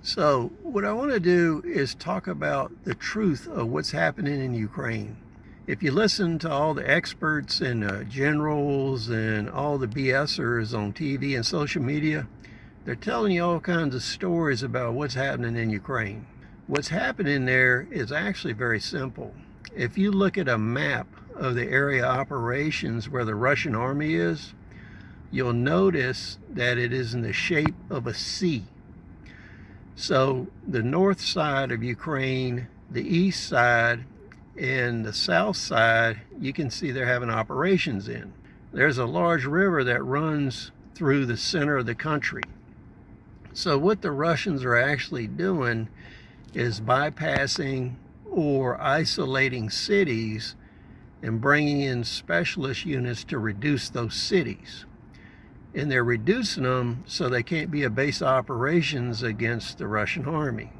So what I want to do is talk about the truth of what's happening in Ukraine. If you listen to all the experts and generals and all the BSers on TV and social media, they're telling you all kinds of stories about what's happening in Ukraine. What's happening there is actually very simple. If you look at a map of the area operations where the Russian army is, you'll notice that it is in the shape of a C. So the north side of Ukraine, the east side, and the south side, you can see they're having operations in. There's a large river that runs through the center of the country. So what the Russians are actually doing is bypassing or isolating cities and bringing in specialist units to reduce those cities. And they're reducing them so they can't be a base of operations against the Russian army.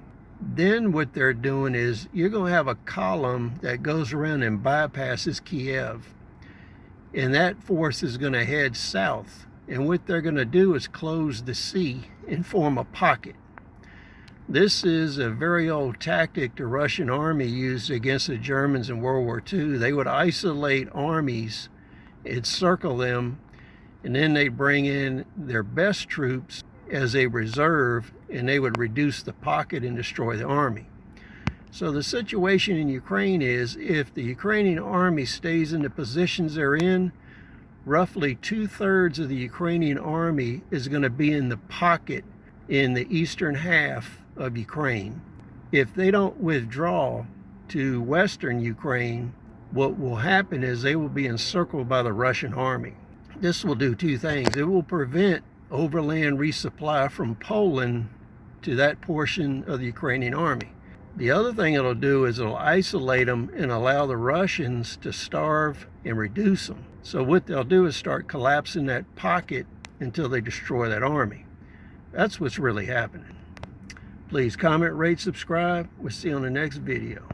Then what they're doing is you're going to have a column that goes around and bypasses Kiev. And that force is going to head south. And what they're going to do is close the sea and form a pocket. This is a very old tactic the Russian army used against the Germans in World War II. They would isolate armies, encircle them, and then they'd bring in their best troops as a reserve, and they would reduce the pocket and destroy the army. So the situation in Ukraine is, if the Ukrainian army stays in the positions they're in, roughly 2/3 of the Ukrainian army is going to be in the pocket in the eastern half of Ukraine. If they don't withdraw to western Ukraine, what will happen is they will be encircled by the Russian army. This will do two things. It will prevent overland resupply from Poland to that portion of the Ukrainian army. The other thing it'll do is it'll isolate them and allow the Russians to starve and reduce them. So what they'll do is start collapsing that pocket until they destroy that army. That's what's really happening. Please comment, rate, subscribe. We'll see you on the next video.